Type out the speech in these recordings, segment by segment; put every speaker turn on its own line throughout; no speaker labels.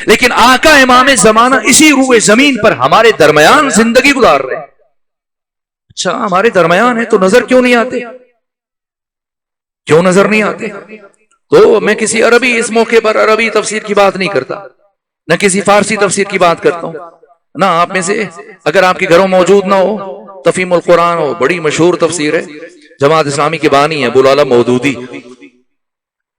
لیکن آقا امام زمانہ اسی روئے زمین پر ہمارے درمیان زندگی گزار رہے ہیں. اچھا ہمارے درمیان ہے تو نظر کیوں نہیں آتے؟ کیوں نظر نہیں آتے؟ تو میں کسی عربی اس موقع پر عربی تفسیر کی بات نہیں کرتا، نہ کسی فارسی تفسیر کی بات کرتا ہوں. نہ آپ میں سے اگر آپ کے گھروں موجود نہ ہو تفہیم القرآن ہو، بڑی مشہور تفسیر ہے، جماعت اسلامی کی بانی ہے ابو العلا مودودی.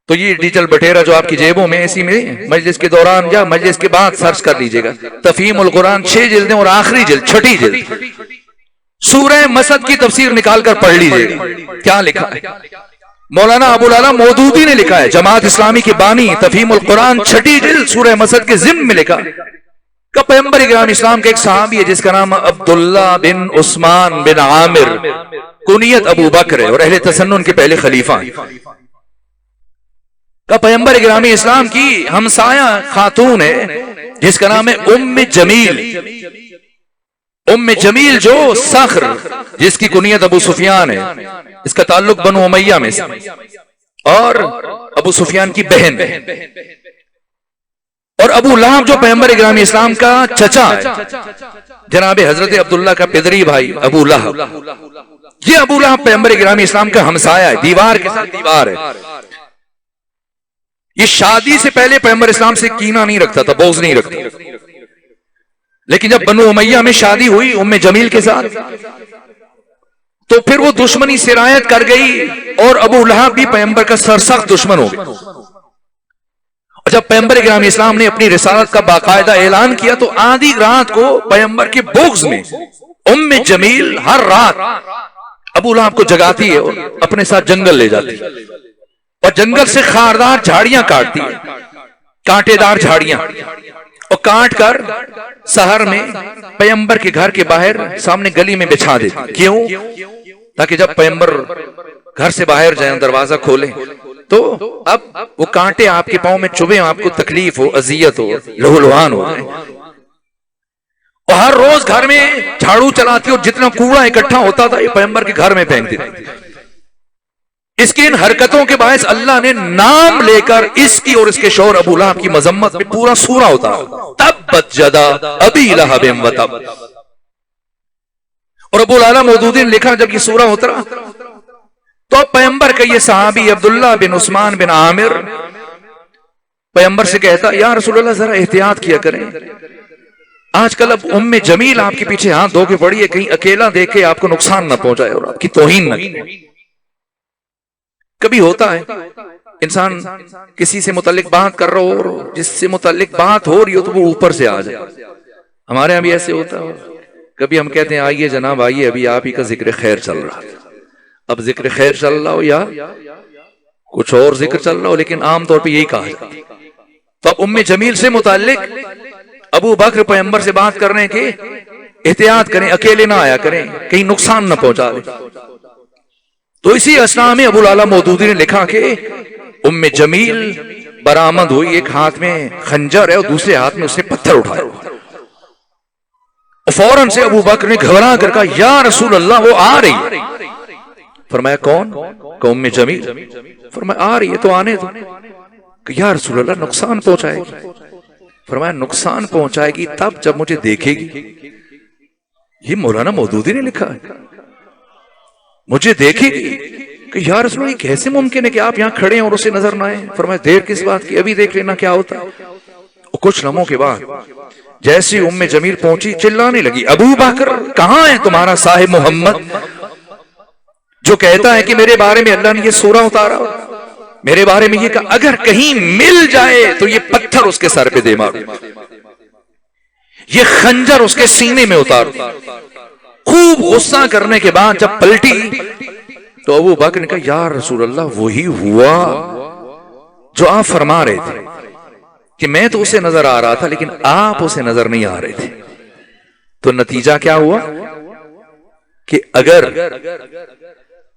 تو یہ ڈیجیٹل بٹیرا جو آپ کی جیبوں میں ایسی میں مجلس کے دوران یا مجلس کے بعد سرچ کر لیجئے گا. تفہیم القرآن 6 جلدیں اور آخری جلد چھٹی جلد سورہ مسد کی تفسیر نکال کر پڑھ لیجئے گا. کیا لکھا ہے؟ مولانا ابو العلا مودودی نے لکھا ہے، جماعت اسلامی کی بانی، تفہیم القرآن 6 جلد سورہ مسد کے ضمن میں لکھا کہ پیغمبر اکرام اسلام کے ایک صحابی ہے جس کا نام عبداللہ بن عثمان بن عامر، کنیت ابو بکر ہے اور اہل تسنن کے پہلے خلیفہ ہیں. کہ پیغمبر اکرام اسلام کی ہمسایہ خاتون ہے جس کا نام ہے ام جمیل. ام جمیل جو صخر جس کی کنیت ابو سفیان ہے، اس کا تعلق بنو امیہ میں سے، اور ابو سفیان کی بہن ہے. اور ابو لہب جو پیغمبر اکرام اسلام کا چچا ہے، جناب حضرت عبداللہ کا پدری بھائی ابو لہب. یہ ابو لہب پیغمبر اکرام اسلام کا ہمسایہ ہے، دیوار کے ساتھ دیوار ہے. یہ شادی سے پہلے پیغمبر اسلام سے کینہ نہیں رکھتا تھا، بغض نہیں رکھتا، لیکن جب بنو امیہ میں شادی ہوئی ام جمیل کے ساتھ تو پھر وہ دشمنی سرایت کر گئی اور ابو لہب بھی پیغمبر کا سرسخت دشمن ہو گیا. اور جب پیغمبر اکرام اسلام نے اپنی رسالت کا باقاعدہ اعلان کیا تو آدھی رات کو پیغمبر کے بغض میں ام جمیل ہر رات ابو لہب کو جگاتی ہے اور اپنے ساتھ جنگل لے جاتی ہے اور جنگل سے خاردار جھاڑیاں کاٹتی ہے، کانٹے دار جھاڑیاں، اور کاٹ کر سحر میں پیغمبر کے گھر کے باہر سامنے گلی میں بچھا دیتی. کیوں؟ تاکہ جب پیغمبر گھر سے باہر جائیں دروازہ کھولیں تو اب وہ کانٹے آپ کے پاؤں میں چبھیں، آپ کو تکلیف ہو، اذیت ہو، لہولہان ہو. اور ہر روز گھر میں جھاڑو چلاتی اور جتنا کوڑا اکٹھا ہوتا تھا یہ پیغمبر کے گھر میں پھینک دیتی. اس کی ان حرکتوں کے باعث اللہ نے نام لے کر اس کی اور اس کے شوہر ابو لہب کی مذمت میں پورا سورہ ہوتا تبت یدا ابی لہب وتب. اور ابو العلا مودودی نے لکھا جب یہ سورہ اترا تو پیغمبر کا یہ صحابی عبداللہ بن عثمان بن عامر پیغمبر سے کہتا یا رسول اللہ ذرا احتیاط کیا کریں، آج کل اب ام جمیل آپ کے پیچھے ہاتھ دھو کے پڑی ہے، کہیں اکیلا دیکھ کے آپ کو نقصان نہ پہنچائے اور آپ کی توہین نہ کرے. کبھی ہوتا ہے انسان کسی سے متعلق بات کر رہا ہو اور جس سے متعلق بات ہو رہی ہو تو وہ اوپر سے آ جائے. ہمارے یہاں بھی ایسے ہوتا ہے، کبھی ہم کہتے ہیں آئیے جناب آئیے، ابھی آپ ہی کا ذکر خیر چل رہا ہے. اب ذکر خیر چل رہا ہو یا کچھ اور ذکر چل رہا ہو، لیکن عام طور پہ یہی کہا ہے. تو اب ام جمیل سے متعلق ابو بکر پیغمبر سے بات کرنے کے احتیاط کریں، اکیلے نہ آیا کریں، کہیں نقصان نہ پہنچا دیں. تو اسی اثناء میں ابو العلا مودودی نے لکھا کہ ام جمیل برآمد ہوئی، ایک ہاتھ میں خنجر ہے اور دوسرے ہاتھ میں اس نے پتھر اٹھایا. فوراً سے ابو بکر نے گھبرا کر کہا یا رسول اللہ وہ آ رہی ہے. فرمایا کون؟ کہ ام جمیل. فرمایا آ رہی ہے تو آنے دو. کہ یا رسول اللہ نقصان پہنچائے گی. فرمایا نقصان پہنچائے گی تب جب مجھے دیکھے گی. یہ مولانا مودودی نے لکھا ہے، مجھے دیکھے گی. کہ یا رسول اللہ کیسے ممکن ہے کہ آپ یہاں کھڑے ہیں اور اسے نظر نہ آئے؟ فرمایا دیر کس بات کی، ابھی دیکھ لینا کیا ہوتا ہے. کچھ لمحوں کے بعد جیسی ام جمیل پہنچی چلانے لگی ابو بکر کہاں ہے تمہارا صاحب محمد جو کہتا ہے کہ میرے بارے میں اللہ نے یہ سورہ اتارا، میرے بارے میں یہ کہا اگر کہیں مل جائے تو یہ پتھر اس کے سر پہ دے مارو، یہ خنجر اس کے سینے میں اتارو. خوب غصہ کرنے کے بعد جب پلٹی تو ابو بکر نے کہا یا رسول اللہ وہی ہوا جو آپ فرما رہے تھے کہ میں تو اسے نظر آ رہا تھا لیکن آپ اسے نظر نہیں آ رہے تھے. تو نتیجہ کیا ہوا کہ اگر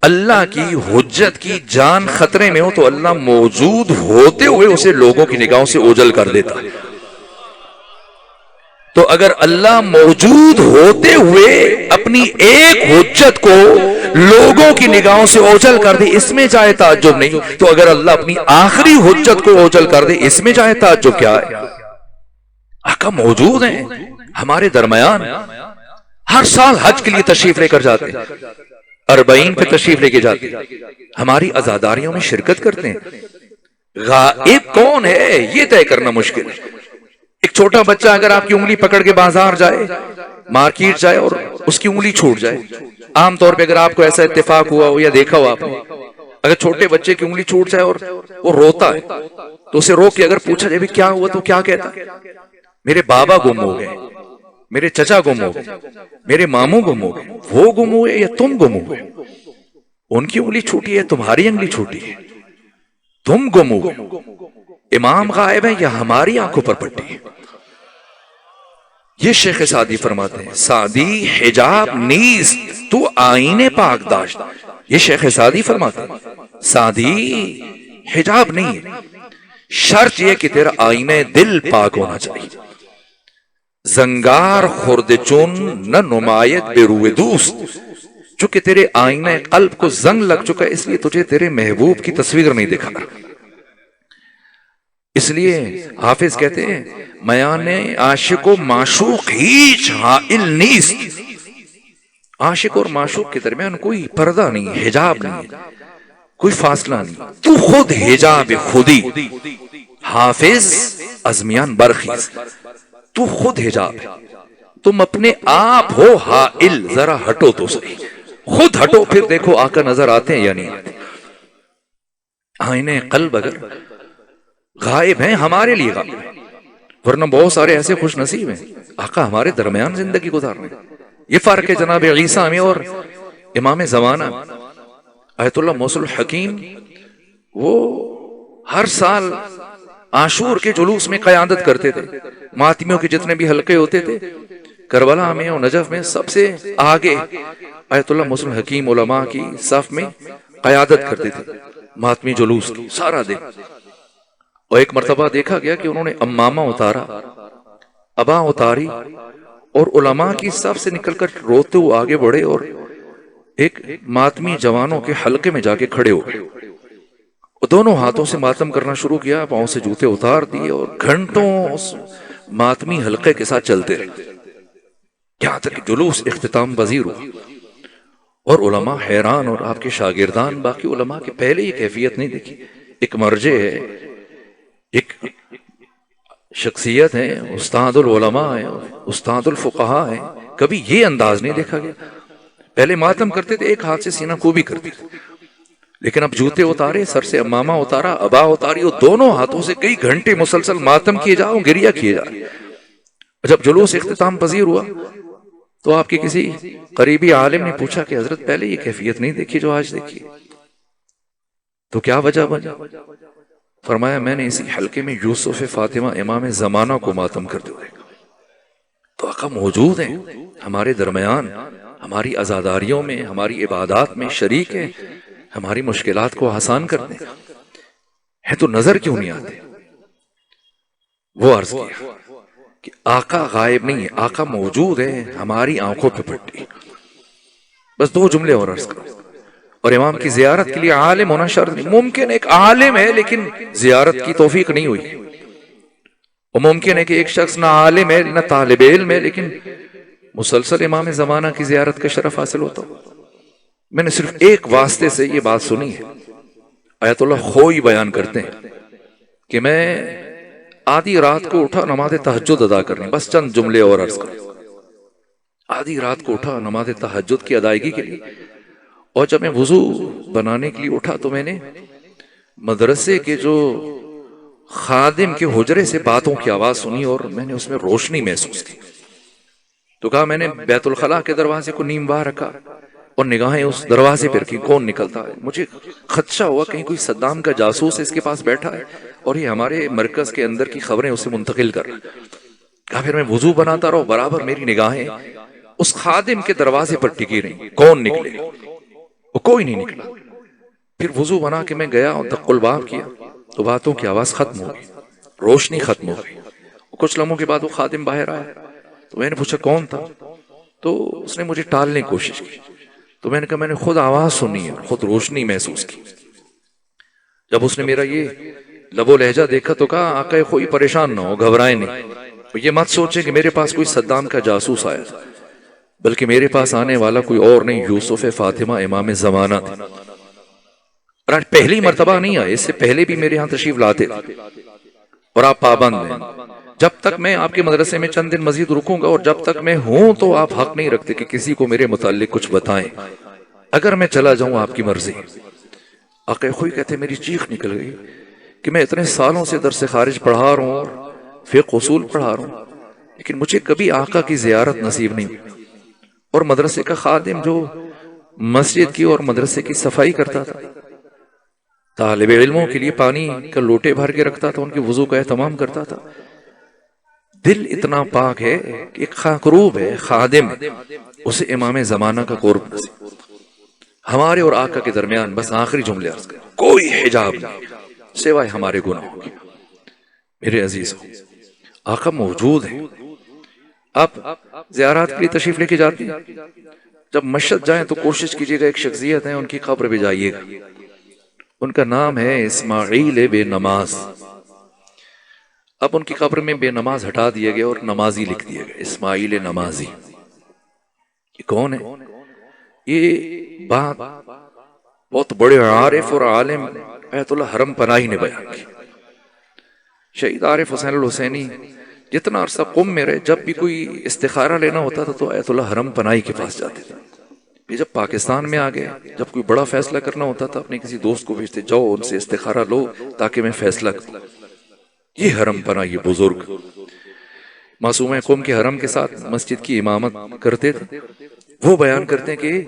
اللہ کی حجت کی جان خطرے میں ہو تو اللہ موجود ہوتے ہوئے اسے لوگوں کی نگاہوں سے اوجھل کر دیتا. تو اگر اللہ موجود ہوتے ہوئے اپنی ایک حجت کو لوگوں کی نگاہوں سے اوجھل کر دے اس میں چاہے تعجب نہیں، تو اگر اللہ اپنی آخری حجت کو اوجھل کر دے اس میں چاہے تعجب کیا ہے. آقا موجود ہیں ہمارے درمیان، ہر سال حج کے لیے تشریف لے کر جاتے ہیں، 40 پہ تشریف لے کے جاتے ہیں، ہماری عزاداریوں میں شرکت کرتے ہیں۔ غائب کون ہے یہ طے کرنا مشکل ہے۔ ایک چھوٹا بچہ اگر آپ کی انگلی پکڑ کے بازار جائے، مارکیٹ جائے اور اس کی انگلی چھوٹ جائے، عام طور پہ اگر آپ کو ایسا اتفاق ہوا ہو یا دیکھا ہو آپ نے، اگر چھوٹے بچے کی انگلی چھوٹ جائے اور وہ روتا ہے تو اسے روک کے اگر پوچھا جائے کیا ہوا تو کیا کہتا؟ میرے بابا گم ہو گئے، میرے چچا گم ہو گئے، میرے ماموں گم ہو گئے۔ وہ گم ہوئے یا تم گم ہوئے؟ ان کی انگلی چھوٹی ہے، تمہاری انگلی چھوٹی ہے، تم گم ہوئے۔ امام غائب ہے یا ہماری آنکھوں پر پٹی ہے؟ یہ شیخ سعدی فرماتے ہیں، سعدی حجاب نیست تو آئینے پاک داشت۔ یہ شیخ سعدی فرماتے ہیں سعدی حجاب نہیں ہے، شرط یہ کہ تیرا آئینے دل پاک ہونا چاہیے۔ زنگار خورد چون نہ نمایت بے روئے دوست، چونکہ تیرے آئینے قلب کو زنگ لگ چکا ہے، اس لیے تجھے تیرے محبوب کی تصویر نہیں دکھا رہا۔ اس لیے حافظ کہتے ہیں میان عاشق و معشوق ہیچ حائل نیست، عاشق اور معشوق کے درمیان کوئی پردہ نہیں، حجاب نہیں، کوئی فاصلہ نہیں۔ تو خود حجاب خودی، حافظ ازمیان برخیز، تو خود حجاب ہے، تم اپنے آپ ہو حائل، ذرا ہٹو تو صحیح، خود ہٹو پھر دیکھو آقا نظر آتے ہیں یا نہیں آتے۔ آئینے قلب اگر غائب ہیں ہمارے لیے غائب ہیں، ورنہ بہت سارے ایسے خوش نصیب ہیں آقا ہمارے درمیان زندگی گزار رہے ہیں۔ یہ فرق ہے جناب عیسیٰ میں اور امام زمانہ میں۔ آیت اللہ موصل الحکیم وہ ہر سال عاشور کے جلوس میں قیادت کرتے تھے، ماتمیوں کے جتنے بھی حلقے ہوتے تھے کربلا میں اور نجف میں سب سے آگے آیت اللہ موصل الحکیم علماء کی صف میں قیادت کرتے تھے ماتمی جلوس کی سارا دن۔ اور ایک مرتبہ دیکھا گیا کہ انہوں نے امامہ اتارا، ابا اتاری، اور علماء کی صف سے نکل کر روتے ہوئے آگے بڑھے اور ایک ماتمی جوانوں کے حلقے میں جا کے کھڑے ہو گئے، اور دونوں ہاتھوں سے ماتم کرنا شروع کیا، پاؤں سے جوتے اتار دیے اور گھنٹوں اس ماتمی حلقے کے ساتھ چلتے رہے، یہاں تک کہ جلوس اختتام پذیر ہوا۔ اور علماء حیران، اور آپ کے شاگردان باقی علماء کے پہلے یہ کیفیت نہیں دیکھی۔ ایک مرجع ہے، ایک شخصیت ہے، استاد العلماء ہے، استاد الفقہاء ہے، کبھی یہ انداز نہیں دیکھا گیا۔ پہلے ماتم کرتے تھے ایک ہاتھ سے سینہ کو بھی کرتے تھے، لیکن اب جوتے اتارے، سر سے امامہ اتارا، ابا اتاری، اور دونوں ہاتھوں سے کئی گھنٹے مسلسل ماتم کیے جاؤ، گریہ کیے جا رہے۔ جب جلوس اختتام پذیر ہوا تو آپ کے کسی قریبی عالم نے پوچھا کہ حضرت پہلے یہ کیفیت نہیں دیکھی جو آج دیکھی، تو کیا وجہ بنا؟ فرمایا میں نے اسی حلقے میں یوسف فاطمہ امام زمانہ کو ماتم کرتے ہوئے دیکھا۔ تو آقا موجود ہیں ہمارے درمیان، ہماری عزاداریوں میں، ہماری عبادات میں شریک ہیں، ہماری مشکلات کو آسان کرتے ہیں، تو نظر کیوں نہیں آتے؟ وہ عرض کیا کہ آقا غائب نہیں ہے، آقا موجود ہے، ہماری آنکھوں پہ پٹی۔ بس 2 جملے اور عرض کرو۔ اور امام کی زیارت کے لیے عالم ہونا شرط نہیں، ممکن ایک عالم ہے لیکن زیارت کی توفیق نہیں ہوئی، اور ممکن ہے کہ ایک شخص نہ عالم ہے نہ طالب علم ہے لیکن مسلسل امام زمانہ کی زیارت کا شرف حاصل ہوتا ہو۔ میں نے صرف ایک واسطے سے یہ بات سنی ہے، آیت اللہ خوئی بیان کرتے ہیں کہ میں آدھی رات کو اٹھا نماز تہجد ادا کرنی، بس چند جملے اور عرض کریں۔ آدھی رات کو اٹھا نماز تہجد کی ادائیگی کے لیے، اور جب میں وضو بنانے کے لیے اٹھا تو میں نے مدرسے کے جو خادم کے حجرے سے باتوں کی آواز سنی، اور میں نے اس میں روشنی محسوس کی۔ تو کہا میں نے بیت الخلاء کے دروازے کو نیم باہ رکھا اور نگاہیں اس دروازے پر کی، کون نکلتا ہے؟ مجھے خدشہ ہوا کہیں کوئی صدام کا جاسوس اس کے پاس بیٹھا ہے اور یہ ہمارے مرکز کے اندر کی خبریں اسے منتقل کر رہا۔ کہا پھر میں وضو بناتا رہا، برابر میری نگاہیں اس خادم کے دروازے پر ٹکی رہی، کون نکلے؟ وہ کوئی نہیں نکلا۔ پھر وضو بنا کے میں گیا اور دق الباب کیا تو باتوں کی آواز ختم ہو گئی، روشنی ختم ہو گئی۔ کچھ لمحوں کے بعد وہ خادم باہر آیا تو میں نے پوچھا کون تھا، تو اس نے مجھے ٹالنے کی کوشش کی۔ تو میں نے کہا میں نے خود آواز سنی ہے، خود روشنی محسوس کی۔ جب اس نے میرا یہ لب و لہجہ دیکھا تو کہا آقا کوئی پریشان نہ ہو، گھبرائے نہیں، یہ مت سوچیں کہ میرے پاس کوئی صدام کا جاسوس آیا تھا، بلکہ میرے پاس آنے والا کوئی اور نہیں، یوسف فاطمہ امام زمانہ تھے۔ اور آج پہلی مرتبہ نہیں آئے، اس سے پہلے بھی میرے ہاں تشریف لاتے تھے، اور آپ پابند ہیں۔ جب تک میں آپ کے مدرسے میں چند دن مزید رکوں گا، اور جب تک میں ہوں تو آپ حق نہیں رکھتے کہ کسی کو میرے متعلق کچھ بتائیں۔ اگر میں چلا جاؤں آپ کی مرضی۔ آقا خوئی کہتے میری چیخ نکل گئی کہ میں اتنے سالوں سے درس خارج پڑھا رہا ہوں اور فقہ اصول پڑھا رہا ہوں، لیکن مجھے کبھی آقا کی زیارت نصیب نہیں ہوئی۔ اور مدرسے کا خادم جو مسجد کی اور مدرسے کی صفائی کرتا تھا، طالب علموں کے لیے پانی کا لوٹے بھر کے رکھتا تھا، ان کے وضو کا اہتمام کرتا تھا، دل اتنا پاک ہے کہ ایک خاکروب ہے، خادم ہے، اسے امام زمانہ کا قرب نصیب۔ ہمارے اور آقا کے درمیان بس آخری جملے عرض کریں، کوئی حجاب نہیں سوائے ہمارے گناہوں کے۔ میرے عزیزوں، آقا موجود ہے۔ آپ زیارات کے لیے تشریف لے کے جاتے ہیں، جب مشہد جائیں تو کوشش کیجیے گا، ایک شخصیت ہے ان کی قبر پہ جائیے گا، ان کا نام ہے اسماعیل بے نماز۔ اب ان کی قبر میں بے نماز ہٹا دیا گیا اور نمازی لکھ دیا گیا، اسماعیل نمازی۔ یہ کون ہے؟ یہ بات بہت بڑے عارف اور عالم ایت اللہ حرم پناہی نے بیان کی۔ شہید عارف حسین الحسینی جتنا عرصہ قم میں رہے، جب بھی کوئی استخارہ لینا ہوتا تھا تو ایت اللہ حرم پناہی کے پاس جاتے تھے۔ یہ جب پاکستان میں آ گئے، جب کوئی بڑا فیصلہ کرنا ہوتا تھا اپنے کسی دوست کو بھیجتے، جاؤ ان سے استخارہ لو تاکہ میں فیصلہ کروں۔ یہ حرم پناہ، یہ بزرگ معصوم قوم کے حرم کے ساتھ مسجد کی امامت کرتے تھے۔ وہ بیان کرتے ہیں کہ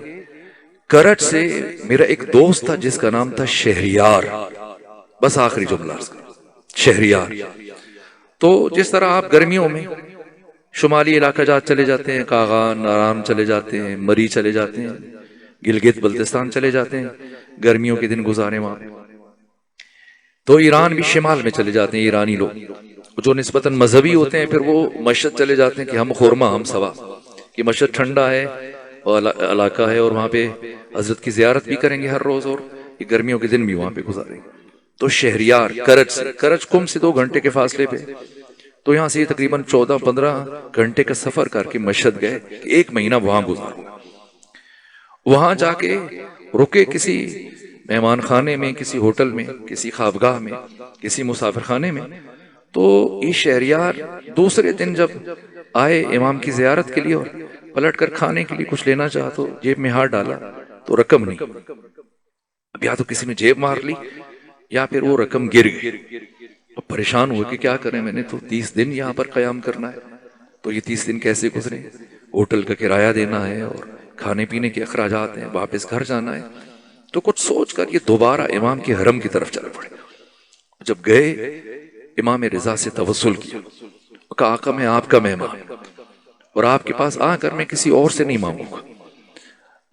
کرچ سے میرا ایک دوست تھا جس کا نام تھا شہریار۔ بس آخری جملہ شہریار۔ تو جس طرح آپ گرمیوں میں شمالی علاقہ جات چلے جاتے ہیں، کاغان، نارام چلے جاتے ہیں، مری چلے جاتے ہیں، گلگت بلتستان چلے جاتے ہیں، گرمیوں کے دن گزارے وہاں، تو ایران بھی شمال میں چلے جاتے ہیں ایرانی لوگ جو نسبتاً مذہبی ہوتے ہیں، پھر وہ مشہد چلے جاتے ہیں کہ ہم خورما ہم سوا، کہ مشہد ٹھنڈا ہے اور علاقہ ہے اور وہاں پہ حضرت کی زیارت بھی کریں گے ہر روز، اور یہ گرمیوں کے دن بھی وہاں پہ گزاریں گے۔ تو شہریار کرچ کم سے 2 گھنٹے کے فاصلے پہ، تو یہاں سے تقریباً 14-15 گھنٹے کا سفر کر کے مشہد گئے کہ 1 مہینہ وہاں گزاروں۔ وہاں جا کے رکے کسی مہمان خانے میں، کسی ہوٹل میں، کسی خوابگاہ میں، کسی مسافر خانے میں۔ تو یہ شہریار دوسرے دن جب آئے امام کی زیارت کے لیے اور پلٹ کر کھانے کے لیے کچھ لینا چاہا تو جیب میں ہاتھ ڈالا تو رقم نہیں۔ اب یا تو کسی نے جیب مار لی یا پھر وہ رقم گر گئی۔ اب پریشان ہوئے کہ کیا کریں، میں نے تو 30 دن یہاں پر قیام کرنا ہے، تو یہ 30 دن کیسے گزرے؟ ہوٹل کا کرایہ دینا ہے اور کھانے پینے کے اخراجات ہیں، واپس گھر جانا ہے۔ تو کچھ سوچ کر یہ دوبارہ امام کے حرم کی طرف چل پڑے۔ جب گئے امام رضا سے توسل کیا، کہا آقا میں آپ کا مہمان اور آپ کے پاس آ کر میں کسی اور سے نہیں مانگوں گا،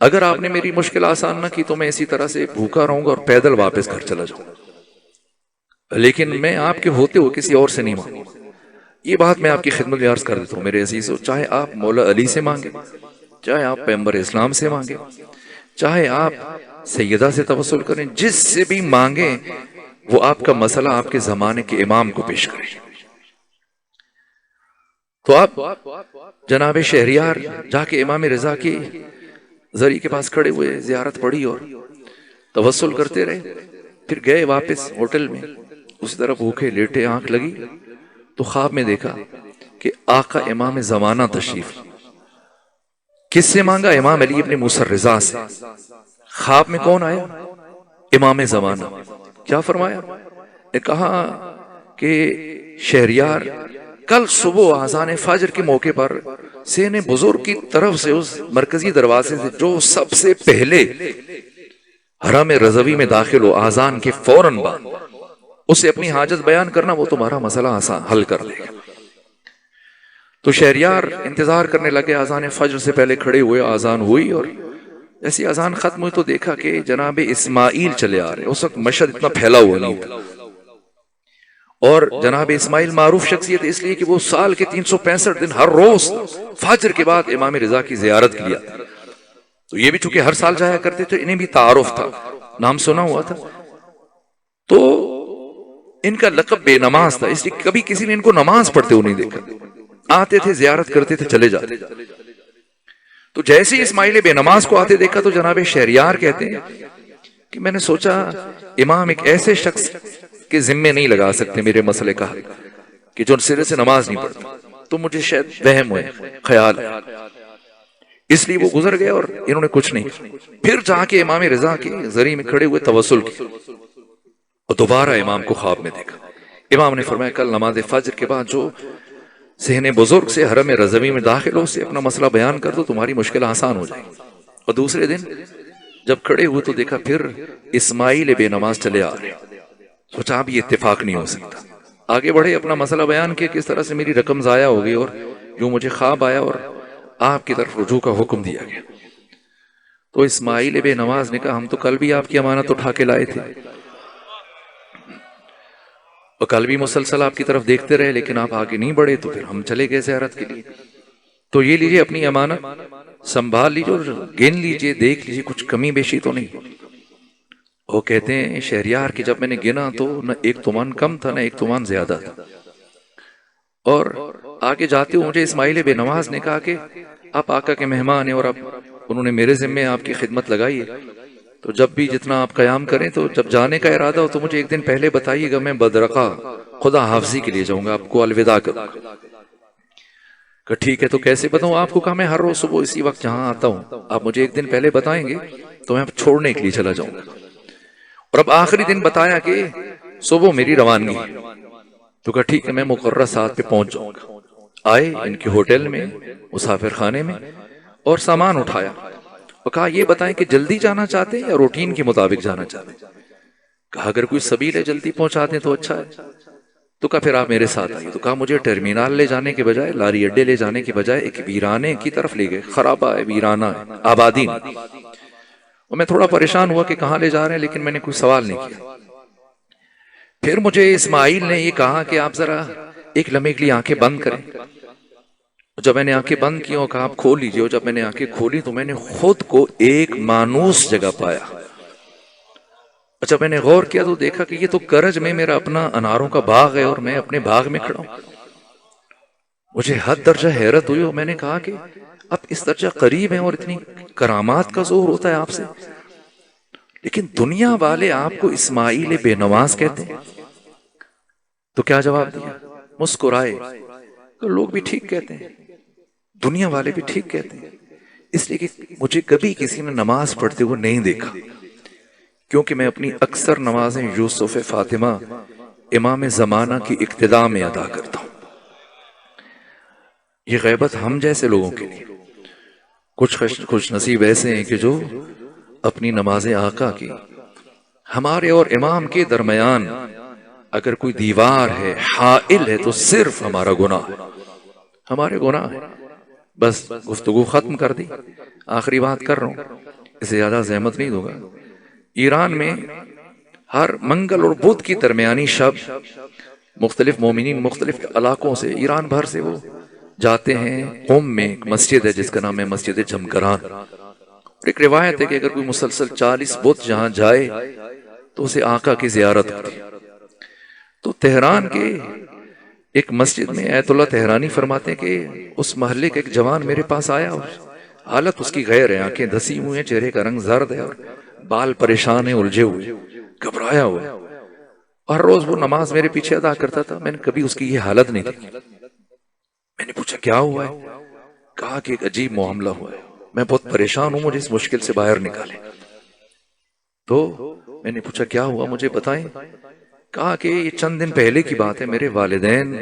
اگر آپ نے میری مشکل آسان نہ کی تو میں اسی طرح سے بھوکا رہوں گا اور پیدل واپس گھر چلا جاؤں گا، لیکن میں آپ کے ہوتے ہوئے کسی اور سے نہیں مانگوں گا۔ یہ بات میں آپ کی خدمت میں عرض کر دیتا ہوں میرے عزیزو، چاہے آپ مولا علی سے مانگے، چاہے آپ پیغمبر اسلام سے مانگے، چاہے آپ سیدہ سے توسل کریں، جس سے بھی مانگیں وہ آپ کا مسئلہ آپ کے زمانے کے امام کو پیش کریں۔ تو آپ جناب شہریار جا کے امام رضا کی زری کے پاس کھڑے ہوئے، زیارت پڑھی اور توسل کرتے رہے۔ پھر گئے واپس ہوٹل میں، اسی طرح بھوکے لیٹے، آنکھ لگی تو خواب میں دیکھا کہ آقا امام زمانہ تشریف۔ کس سے مانگا؟ امام علی ابن موسیٰ رضا سے۔ خواب میں کون آیا؟ امام زمانہ۔ کیا فرمایا؟ نے کہا کہ شہریار کل صبح اذان فجر کے موقع پر سین بزرگ کی طرف سے اس مرکزی دروازے سے جو سب سے پہلے حرم رضوی میں داخل ہو، اذان کے فوراً بعد اسے اپنی حاجت بیان کرنا، وہ تمہارا مسئلہ آسان حل کر دے گا۔ تو شہریار انتظار کرنے لگے، اذان فجر سے پہلے کھڑے ہوئے، اذان ہوئی اور ایسی اذان ختم ہوئی تو دیکھا کہ جناب اسماعیل چلے آ رہے۔ اس وقت مشہد اتنا پھیلا ہوا نہیں تھا، اور جناب اسماعیل معروف شخصیت اس لیے کہ وہ سال کے 365 دن ہر روز فجر کے بعد امام رضا کی زیارت کے لیے آتے۔ تو یہ بھی چونکہ ہر سال جایا کرتے تھے، انہیں بھی تعارف تھا، نام سنا ہوا تھا۔ تو ان کا لقب بے نماز تھا، اس لیے کبھی کسی نے ان کو نماز پڑھتے ہوئے نہیں دیکھا۔ آتے تھے زیارت کرتے تھے چلے جاتے. تو جیسے ہی اسماعیل بے نماز کو آتے دیکھا تو جناب شہریار کہتے ہیں کہ میں نے سوچا امام ایک ایسے شخص کے ذمے نہیں لگا سکتے میرے مسئلے کا کہ جو سرے سے نماز نہیں پڑھتا. تو مجھے شاید وہم ہوئے خیال ہے, اس لیے وہ گزر گئے اور انہوں نے کچھ نہیں. پھر جا کے امام رضا کے ذریعے میں کھڑے ہوئے توسل کی اور دوبارہ امام کو خواب میں دیکھا. امام نے فرمایا کل نماز فجر کے بعد جو ذہن بزرگ سے حرم رضوی میں داخل ہو سے اپنا مسئلہ بیان کر دو, تمہاری مشکل آسان ہو جائے. اور دوسرے دن جب کھڑے ہوئے تو دیکھا پھر اسماعیل بے نماز چلے آ رہے. سوچا اب یہ اتفاق نہیں ہو سکتا. آگے بڑھے, اپنا مسئلہ بیان کیا کس طرح سے میری رقم ضائع ہو گئی اور جو مجھے خواب آیا اور آپ کی طرف رجوع کا حکم دیا گیا. تو اسماعیل بے نماز نے کہا ہم تو کل بھی آپ کی امانت اٹھا کے لائے تھے اور کل بھی مسلسل آپ کی طرف دیکھتے رہے, لیکن آپ آگے نہیں بڑھے تو پھر ہم چلے گئے زیارت کے لیے. تو یہ لیجئے اپنی امانت سنبھال لیجئے اور گن لیجئے, دیکھ لیجئے کچھ کمی بیشی تو نہیں. وہ کہتے ہیں شہریار کہ جب میں نے گنا تو نہ ایک تومان کم تھا نہ ایک تومان زیادہ تھا. اور آگے جاتے ہوئے مجھے اسماعیل بے نماز نے کہا کہ آپ آقا کے مہمان ہیں اور اب انہوں نے میرے ذمے آپ کی خدمت لگائی ہے, تو جب بھی جتنا آپ قیام کریں تو جب جانے کا ارادہ ہو تو مجھے ایک دن پہلے بتائیے گا, میں بدرقہ خدا حافظی کے لیے جاؤں گا, آپ کو الوداع کروں گا. کہ ٹھیک ہے تو کیسے بتاؤں آپ کو. کہا میں ہر روز صبح اسی وقت جہاں آتا ہوں, آپ مجھے ایک دن پہلے بتائیں گے تو میں چھوڑنے کے لیے چلا جاؤں گا. اور اب آخری دن بتایا کہ صبح میری روانگی ہے. تو کہا ٹھیک ہے میں مقررہ ساتھ پہ پہنچ جاؤں گا. آئے ان کے ہوٹل میں مسافر خانے میں اور سامان اٹھایا اور کہا یہ بتائیں کہ جلدی جانا چاہتے ہیں یا روٹین کے مطابق جانا چاہتے ہیں. کہا اگر کوئی سبیل ہے جلدی پہنچا دیں تو اچھا ہے. تو کہا پھر آپ میرے ساتھ آئیے. تو کہا مجھے ٹرمینال لے جانے کے بجائے, لاری اڈے لے جانے کے بجائے ایک ویرانے کی طرف لے گئے. خرابہ ہے, ویرانہ ہے, آبادی نہیں. اور میں تھوڑا پریشان ہوا کہ کہاں لے جا رہے ہیں, لیکن میں نے کوئی سوال نہیں کیا. پھر مجھے اسماعیل نے یہ کہا کہ آپ ذرا ایک لمحے کے لیے آنکھیں بند کریں. جب میں نے آنکھیں بند کی اور کہا آپ کھول لیجئے, اور جب میں نے آنکھیں کھولی تو میں نے خود کو ایک مانوس جگہ پایا. اچھا میں نے غور کیا تو دیکھا کہ یہ تو کرج میں میرا اپنا اناروں کا باغ ہے اور میں اپنے باغ میں کھڑا ہوں. مجھے حد درجہ حیرت ہوئی اور میں نے کہا کہ آپ اس درجہ قریب ہیں اور اتنی کرامات کا ظہور ہوتا ہے آپ سے, لیکن دنیا والے آپ کو اسماعیل بے نماز کہتے ہیں. تو کیا جواب دیا؟ مسکرائے. تو لوگ بھی ٹھیک کہتے ہیں, دنیا والے بھی ٹھیک کہتے ہیں, اس لیے کہ مجھے کبھی کسی نے نماز پڑھتے ہوئے نہیں دیکھا, کیونکہ میں اپنی اکثر نمازیں یوسف فاطمہ امام زمانہ کی اقتداء میں ادا کرتا ہوں. یہ غیبت ہم جیسے لوگوں کے لیے. کچھ خوش نصیب ایسے ہیں کہ جو اپنی نماز آقا کی ہمارے اور امام کے درمیان اگر کوئی دیوار ہے, حائل ہے, تو صرف ہمارا گناہ ہے, ہمارے گناہ ہے. بس گفتگو ختم کر دی, آخری بات کر رہا ہوں, اسے زیادہ زحمت نہیں دوں گا. ایران میں ہر منگل اور بدھ کی درمیانی شب مختلف مومنین مختلف علاقوں سے, ایران بھر سے وہ جاتے ہیں. قم میں ایک مسجد ہے جس کا نام ہے مسجد جمکران. اور ایک روایت ہے کہ اگر کوئی مسلسل 40 بدھ جہاں جائے تو اسے آقا کی زیارت ہوتی. تو تہران کے ایک مسجد میں ایت اللہ تہرانی فرماتے ہیں کہ اس محلے کا ایک جوان میرے پاس آیا اور حالت اس کی غیر ہے, آنکھیں دھسی ہوئی ہیں, چہرے کا رنگ زرد ہے اور بال پریشان ہیں, الجھے ہوئے, گھبرایا ہوا ہے. ہر روز وہ نماز میرے پیچھے ادا کرتا تھا, میں نے کبھی اس کی یہ حالت نہیں دیکھی. میں نے پوچھا کیا ہوا ہے؟ کہا کہ ایک عجیب معاملہ ہوا ہے, میں بہت پریشان ہوں, مجھے اس مشکل سے باہر نکالیں. تو میں نے پوچھا کیا ہوا, مجھے بتائیں. کہا کہ یہ چند دن پہلے کی بات ہے, میرے والدین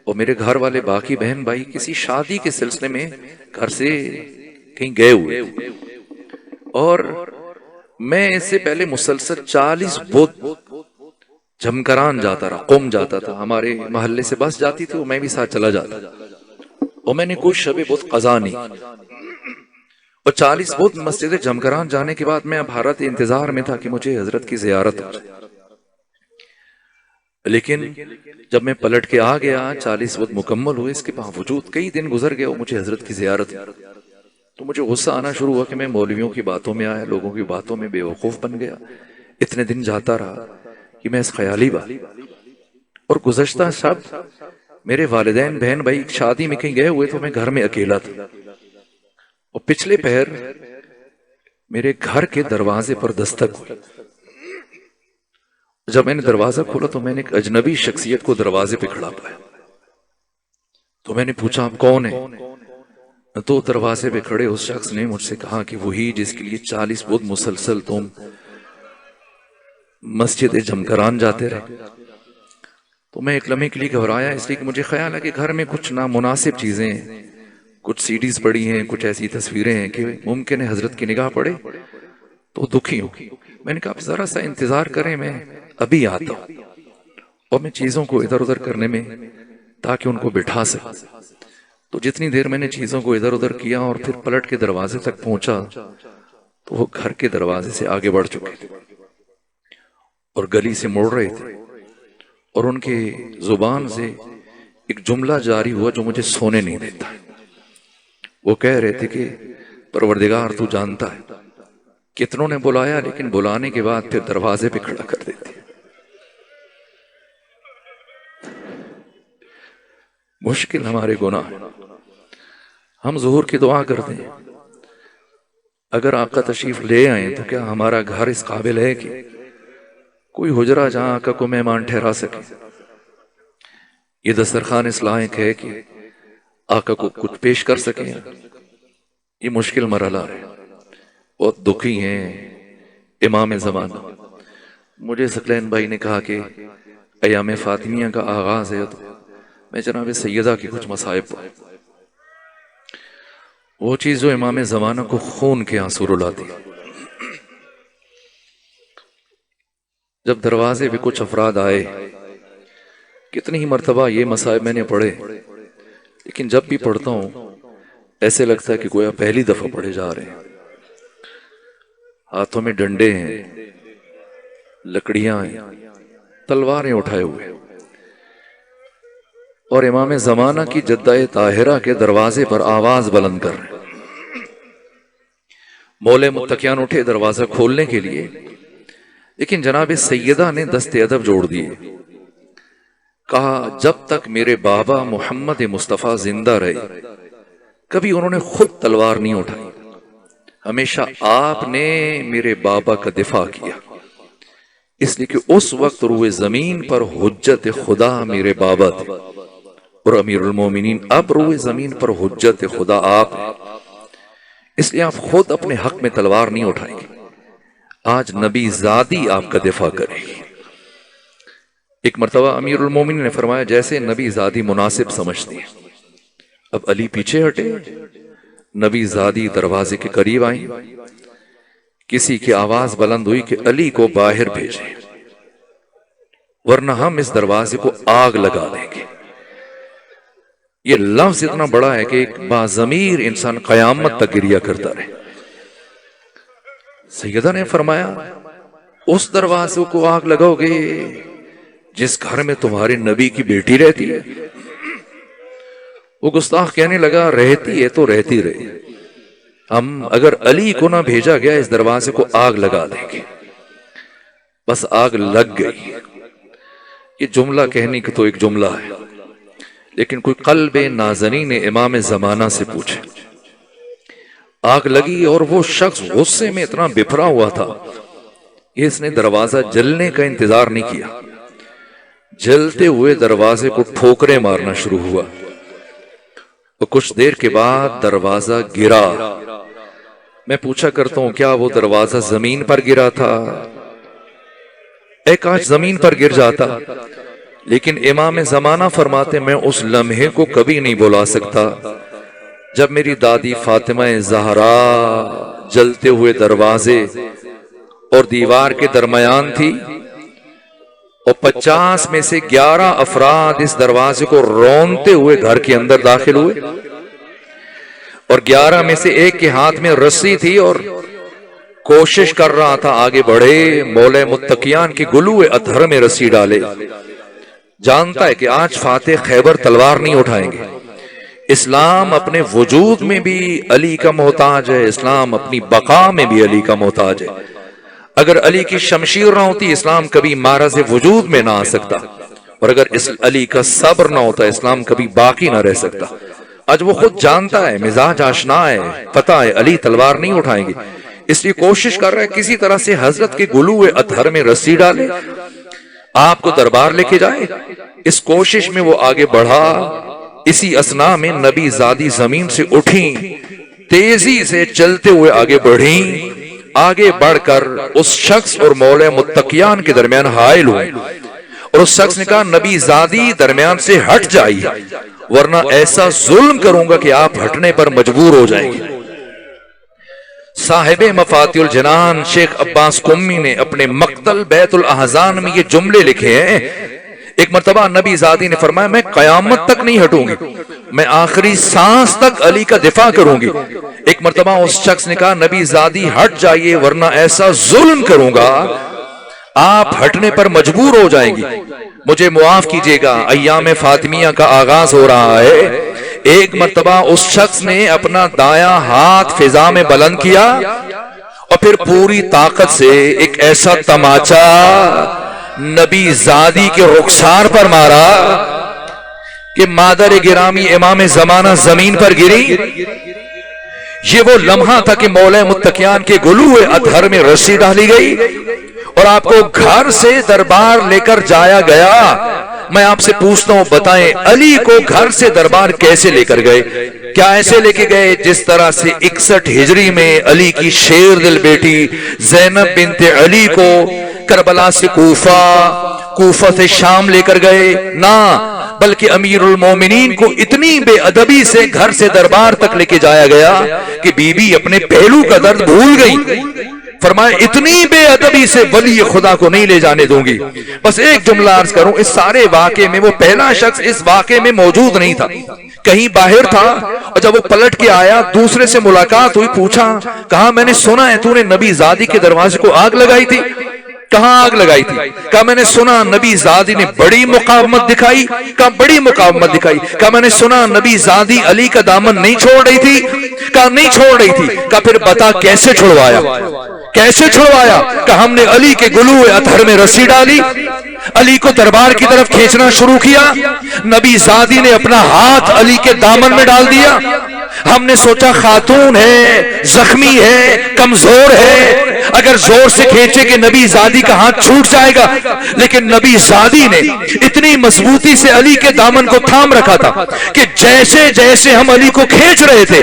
اور میرے گھر والے باقی بہن بھائی کسی شادی کے سلسلے میں گھر سے کہیں گئے ہوئے, اور میں اس سے پہلے مسلسل 40 بدھ جمکران جاتا رہا, قم جاتا تھا. ہمارے محلے سے بس جاتی تھی, میں بھی ساتھ چلا جاتا, اور میں نے کوئی شب بدھ قضا نہیں. اور 40 بدھ مسجد جمکران جانے کے بعد میں اب حالت انتظار میں تھا کہ مجھے حضرت کی زیارت ہو جائے. لیکن جب میں پلٹ کے آ گیا, 40 بدھ مکمل ہوئے, اس کے باوجود کئی دن گزر گئے اور مجھے حضرت کی زیارت ہوئی. تو مجھے غصہ آنا شروع ہوا کہ میں مولویوں کی باتوں میں آیا, لوگوں کی باتوں میں بے وقوف بن گیا. اتنے دن جاتا رہا کہ میں اس خیالی بات. اور گزشتہ شب میرے والدین بہن بھائی شادی میں کہیں گئے ہوئے تو میں گھر میں اکیلا تھا، اور پچھلے پہر میرے گھر کے دروازے پر دستک ہوئی۔ جب میں نے دروازہ کھولا تو میں نے ایک اجنبی شخصیت کو دروازے پہ کھڑا پایا، تو میں نے پوچھا آپ کون ہیں؟ تو دروازے پہ کھڑے اس شخص نے مجھ سے کہا کہ وہی جس کے لیے 40 بدھ مسلسل تم مسجد جمکران جاتے رہے۔ تو میں ایک لمحے کے لیے گھبرایا، اس لیے کہ مجھے خیال ہے کہ گھر میں کچھ نامناسب چیزیں ہیں، کچھ سیڈیز پڑی ہیں، کچھ ایسی تصویریں ہیں کہ ممکن ہے حضرت کی نگاہ پڑے تو دکھی ہوں۔ میں نے کہا آپ ذرا سا انتظار کریں، میں ابھی آتا ہوں، اور میں چیزوں کو ادھر ادھر کرنے میں تاکہ ان کو بٹھا سکوں۔ تو جتنی دیر میں نے چیزوں کو ادھر ادھر کیا اور پھر پلٹ کے دروازے تک پہنچا تو وہ گھر کے دروازے سے آگے بڑھ چکے تھے اور گلی سے مڑ رہے تھے، اور ان کے زبان سے ایک جملہ جاری ہوا جو مجھے سونے نہیں دیتا۔ وہ کہہ رہے تھے کہ پروردگار تو جانتا ہے کتنوں نے بلایا، لیکن بلانے کے بعد پھر دروازے پہ کھڑا کر دیتے۔ مشکل ہمارے گناہ، ہم ظہور کی دعا کرتے ہیں، اگر آقا تشریف لے آئیں تو کیا ہمارا گھر اس قابل ہے کہ کوئی حجرہ جہاں آقا کو مہمان ٹھہرا سکے؟ یہ دسترخوان اس لائق ہے کہ آقا کو کچھ پیش کر سکیں؟ یہ مشکل مرحلہ ہے، بہت دکھی ہیں امام زمانہ۔ مجھے ثقلین بھائی نے کہا کہ ایام فاطمیہ کا آغاز ہے، تو میں جناب سیدہ کی کچھ مصائب پڑھوں، وہ چیز جو امام زمانہ کو خون کے آنسو رلاتی۔ جب دروازے پہ کچھ افراد آئے، کتنی ہی مرتبہ یہ مصائب میں نے پڑھے، لیکن جب بھی پڑھتا ہوں ایسے لگتا ہے کہ گویا پہلی دفعہ پڑھے جا رہے ہیں۔ ہاتھوں میں ڈنڈے ہیں، لکڑیاں ہیں، تلواریں اٹھائے ہوئے، اور امام زمانہ کی جدہ طاہرہ کے دروازے پر آواز بلند کر رہے۔ مولے متقیان اٹھے دروازہ کھولنے کے لیے، لیکن جناب سیدہ نے دست ادب جوڑ دیے، کہا جب تک میرے بابا محمد مصطفیٰ زندہ رہے کبھی انہوں نے خود تلوار نہیں اٹھائی، ہمیشہ آپ نے میرے بابا کا دفاع کیا، اس لیے کہ اس وقت روئے زمین پر حجت خدا میرے بابا تھے اور امیر المومنین اب روئے زمین پر حجت خدا آپ ہیں، اس لیے آپ خود اپنے حق میں تلوار نہیں اٹھائیں گے، آج نبی زادی آپ کا دفاع کرے گی۔ ایک مرتبہ امیر المومنین نے فرمایا جیسے نبی زادی مناسب سمجھتی ہیں۔ اب علی پیچھے ہٹے، نبی زادی دروازے کے قریب آئیں، کسی کی آواز بلند ہوئی کہ علی کو باہر بھیجیں ورنہ ہم اس دروازے کو آگ لگا دیں گے۔ یہ لفظ اتنا بڑا ہے کہ ایک باضمیر انسان قیامت تک گریہ کرتا رہے۔ سیدہ نے فرمایا اس دروازے کو آگ لگاؤ گے جس گھر میں تمہارے نبی کی بیٹی رہتی ہے؟ وہ گستاخ کہنے لگا رہتی ہے تو رہتی رہے، ہم اگر علی کو نہ بھیجا گیا اس دروازے کو آگ لگا دیں گے۔ بس آگ لگ گئی۔ یہ جملہ کہنے کی تو ایک جملہ ہے، لیکن کوئی قلب نازنین امام زمانہ سے پوچھے، آگ لگی اور وہ شخص غصے میں اتنا بپھرا ہوا تھا، اس نے دروازہ جلنے کا انتظار نہیں کیا، جلتے ہوئے دروازے کو ٹھوکریں مارنا شروع ہوا، اور کچھ دیر کے بعد دروازہ گرا۔ میں پوچھا کرتا ہوں کیا وہ دروازہ زمین پر گرا تھا؟ ایک آج زمین پر گر جاتا، لیکن امام زمانہ فرماتے میں اس لمحے کو کبھی نہیں بلا سکتا جب میری دادی فاطمہ زہرا جلتے ہوئے دروازے اور دیوار کے درمیان تھی، اور 50 میں سے 11 افراد اس دروازے کو رونتے ہوئے گھر کے اندر داخل ہوئے، اور 11 میں سے ایک کے ہاتھ میں رسی تھی اور کوشش کر رہا تھا آگے بڑھے، مولے متقیان کی گلوئے اطہر میں رسی ڈالے، جانتا ہے کہ آج فاتح خیبر تلوار نہیں اٹھائیں گے۔ اسلام اپنے وجود میں بھی علی کا محتاج ہے، اسلام اپنی بقا میں بھی علی کا محتاج ہے۔ اگر علی کی شمشیر نہ ہوتی اسلام کبھی معرض وجود میں نہ آ سکتا، اور اگر اس علی کا صبر نہ ہوتا اسلام کبھی باقی نہ رہ سکتا. آج وہ خود جانتا ہے، مزاج آشنا ہے، پتہ ہے علی تلوار نہیں اٹھائیں گے، اس لیے کوشش کر رہا ہے کسی طرح سے حضرت کے گلوئے اطہر میں رسی ڈالے، آپ کو دربار لے کے جائے. اس کوشش میں وہ آگے بڑھا. اسی اثناء میں نبی زادی زمین سے اٹھیں، تیزی سے چلتے ہوئے آگے بڑھیں. آگے بڑھ کر اس شخص اور مولا متقیان کے درمیان حائل ہوئے اور اس شخص نے کہا نبی زادی درمیان سے ہٹ جائیے ورنہ ایسا ظلم کروں گا کہ آپ ہٹنے پر مجبور ہو جائیں گے. صاحب مفاتیح الجنان شیخ عباس قمی نے اپنے مقتل بیت الاحزان میں یہ جملے لکھے ہیں. ایک مرتبہ نبی زادی نے فرمایا میں قیامت تک نہیں ہٹوں گی، میں آخری سانس تک علی کا دفاع کروں گی. ایک مرتبہ اس شخص نے کہا نبی زادی ہٹ جائیے ورنہ ایسا ظلم کروں گا آپ ہٹنے پر مجبور ہو جائیں گی، مجھے معاف کیجیے گا، ایام فاطمیہ کا آغاز ہو رہا ہے. ایک مرتبہ اس شخص نے اپنا دایاں ہاتھ فضا میں بلند کیا اور پھر پوری طاقت سے ایک ایسا تماچا نبی زادی کے رخسار پر مارا کہ مادر گرامی امام زمانہ زمین پر گری. یہ وہ لمحہ تھا کہ مولا متقیان کے گلوئے اطہر میں رسی ڈالی گئی اور آپ کو گھر سے دربار لے کر جایا گیا. میں آپ سے پوچھتا ہوں بتائیں علی کو گھر سے دربار کیسے لے کر گئے؟ کیا ایسے لے کے گئے جس طرح سے 61 ہجری میں علی کی شیر دل بیٹی زینب بنت علی کو کربلا سے کوفہ سے شام لے کر گئے؟ نہ، بلکہ امیر المومنین کو اتنی بے ادبی سے گھر سے دربار تک لے کے جایا گیا کہ بی بی اپنے پہلو کا درد بھول گئی. فرمایا اتنی بے ادبی سے ولی خدا کو نہیں لے جانے دوں گی. بس ایک جملہ عرض کروں، اس سارے واقعے میں وہ پہلا شخص اس واقعے میں موجود نہیں تھا، کہیں باہر تھا. اور جب وہ پلٹ کے آیا دوسرے سے ملاقات ہوئی، پوچھا، کہا میں نے سنا ہے تو نے نبی زادی کے دروازے کو آگ لگائی تھی. کہاں آگ لگائی تھی؟ کہا میں نے سنا نبی زادی نے بڑی مقاومت دکھائی. کہا بڑی مقاومت دکھائی. کہا میں نے سنا نبی زادی علی کا دامن نہیں چھوڑ رہی تھی. کہا نہیں چھوڑ رہی تھی. کہا پھر بتا کیسے چھڑوایا؟ کیسے چھڑوایا؟ کہا ہم نے علی کے گلوئے اطہر میں رسی ڈالی، علی کو دربار کی طرف کھینچنا شروع کیا، نبی زادی نے اپنا ہاتھ علی کے دامن میں ڈال دیا. ہم نے سوچا خاتون ہے، زخمی ہے، کمزور ہے، اگر زور سے کھینچے کہ نبی زادی کا ہاتھ چھوٹ جائے گا، لیکن نبی زادی نے اتنی مضبوطی سے علی کے دامن کو تھام رکھا تھا کہ جیسے جیسے ہم علی کو کھینچ رہے تھے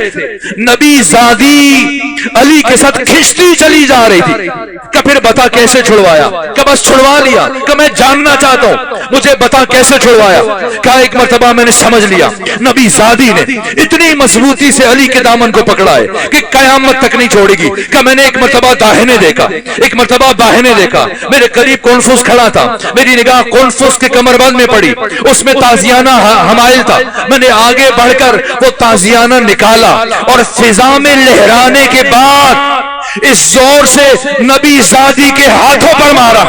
نبی زادی علی کے ساتھ کھینچتی چلی جا رہی تھی. کہ پھر بتا کیسے چھڑوایا؟ کہ بس چھڑوا لیا. کہ میں جاننا چاہتا ہوں، مجھے بتا کیسے چھڑوایا؟ کہا ایک مرتبہ میں نے سمجھ لیا نبی زادی نے اتنی مضبوطی سے علی کے دامن کو پکڑا ہے کہ قیامت تک نہیں چھوڑے گی. کہ میں نے ایک مرتبہ داہنے دیکھا، ایک مرتبہ باہنے دیکھا، میرے قریب کنفس کھڑا تھا، میری نگاہ کنفس کے کمر بند میں پڑی، اس میں تازیانہ حمائل تھا. میں نے آگے بڑھ کر وہ تازیانہ نکالا اور فضا میں لہرانے کے بعد اس زور سے نبی زادی کے ہاتھوں پر مارا.